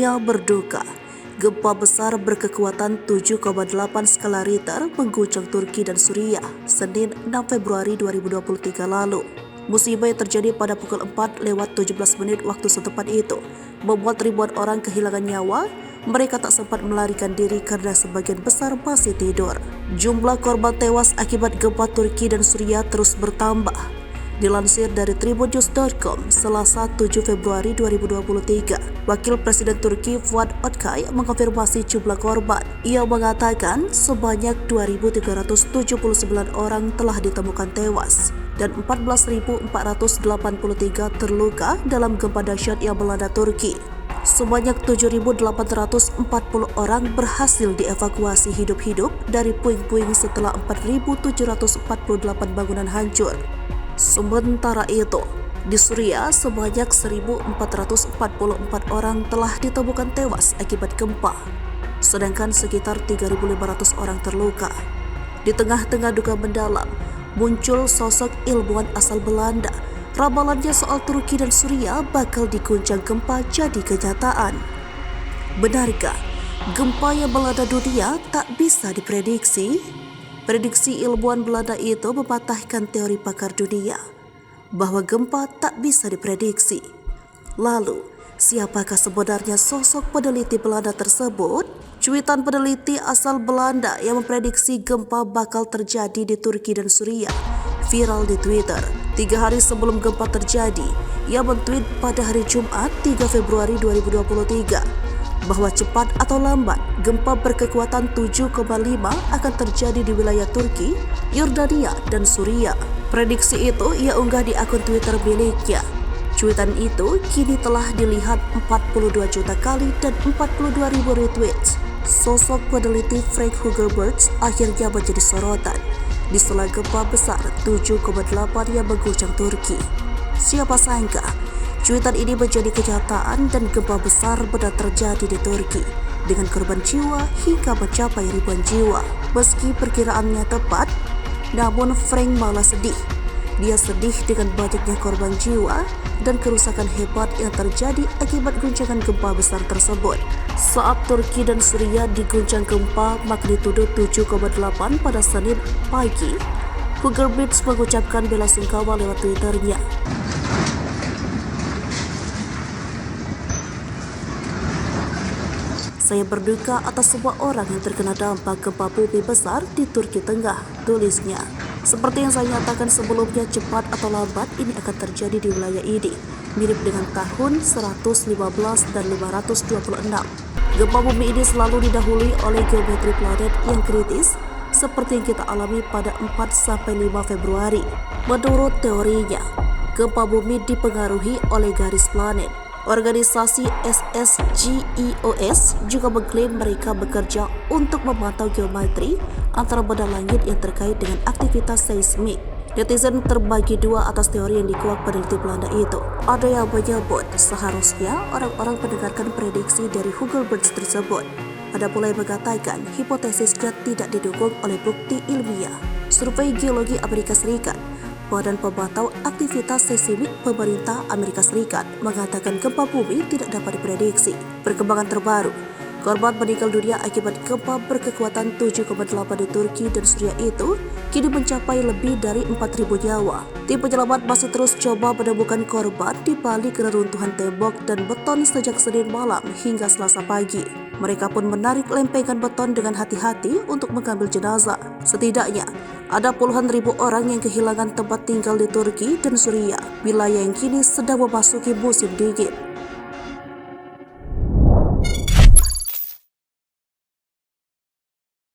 Dunia berduka. Gempa besar berkekuatan 7,8 skala Richter mengguncang Turki dan Suriah Senin 6 Februari 2023 lalu. Musibah yang terjadi pada pukul 4:17 waktu setempat itu membuat ribuan orang kehilangan nyawa. Mereka tak sempat melarikan diri karena sebagian besar masih tidur. Jumlah korban tewas akibat gempa Turki dan Suriah terus bertambah. Dilansir dari tribunnews.com, Selasa 7 Februari 2023, Wakil Presiden Turki Fuat Oktay mengonfirmasi jumlah korban. Ia mengatakan sebanyak 2.379 orang telah ditemukan tewas dan 14.483 terluka dalam gempa dahsyat yang melanda Turki. Sebanyak 7.840 orang berhasil dievakuasi hidup-hidup dari puing-puing setelah 4.748 bangunan hancur. Sementara itu, di Suriah sebanyak 1.444 orang telah ditemukan tewas akibat gempa, sedangkan sekitar 3.500 orang terluka. Di tengah-tengah duka mendalam, muncul sosok ilmuwan asal Belanda. Ramalannya soal Turki dan Suriah bakal diguncang gempa jadi kenyataan. Benarkah gempa yang melanda dunia tak bisa diprediksi? Prediksi ilmuwan Belanda itu mematahkan teori pakar dunia bahwa gempa tak bisa diprediksi. Lalu, siapakah sebenarnya sosok peneliti Belanda tersebut? Cuitan peneliti asal Belanda yang memprediksi gempa bakal terjadi di Turki dan Suriah viral di Twitter. 3 hari sebelum gempa terjadi, ia men-tweet pada hari Jumat 3 Februari 2023 bahwa cepat atau lambat gempa berkekuatan 7,5 akan terjadi di wilayah Turki, Yordania, dan Suriah. Prediksi itu ia unggah di akun Twitter miliknya. Cuitan itu kini telah dilihat 42 juta kali dan 42.000 retweets. Sosok peneliti Frank Hugelberts akhirnya menjadi sorotan di sela gempa besar 7,8 yang mengguncang Turki. Siapa sangka cuitan ini menjadi kenyataan dan gempa besar benar terjadi di Turki dengan korban jiwa hingga mencapai ribuan jiwa. Meski perkiraannya tepat, namun Frank malah sedih. Dia sedih dengan banyaknya korban jiwa dan kerusakan hebat yang terjadi akibat guncangan gempa besar tersebut. Saat Turki dan Suriah diguncang gempa magnitudo 7,8 pada Senin pagi, Hugelberts mengucapkan bela sungkawa lewat Twitternya. Saya berduka atas semua orang yang terkena dampak gempa bumi besar di Turki Tengah, tulisnya. Seperti yang saya nyatakan sebelumnya, cepat atau lambat ini akan terjadi di wilayah ini, mirip dengan tahun 115 dan 526. Gempa bumi ini selalu didahului oleh geometri planet yang kritis, seperti yang kita alami pada 4-5 Februari. Menurut teorinya, gempa bumi dipengaruhi oleh garis planet. Organisasi SSGEOS juga mengklaim mereka bekerja untuk memantau geometri antara benda langit yang terkait dengan aktivitas seismik. Netizen terbagi dua atas teori yang dikuak peneliti Belanda itu. Ada yang menyebut seharusnya orang-orang mendengarkan prediksi dari Hugelberts tersebut. Ada pula yang mengatakan hipotesisnya tidak didukung oleh bukti ilmiah. Survei Geologi Amerika Serikat, Badan Pemantau Aktivitas Seismik Pemerintah Amerika Serikat, mengatakan gempa bumi tidak dapat diprediksi. Perkembangan terbaru, korban meninggal dunia akibat gempa berkekuatan 7,8 di Turki dan Suriah itu kini mencapai lebih dari 4.000 nyawa. Tim penyelamat masih terus coba menemukan korban di balik reruntuhan tembok dan beton sejak Senin malam hingga Selasa pagi. Mereka pun menarik lempengan beton dengan hati-hati untuk mengambil jenazah. Setidaknya ada puluhan ribu orang yang kehilangan tempat tinggal di Turki dan Suriah, wilayah yang kini sedang memasuki musim dingin.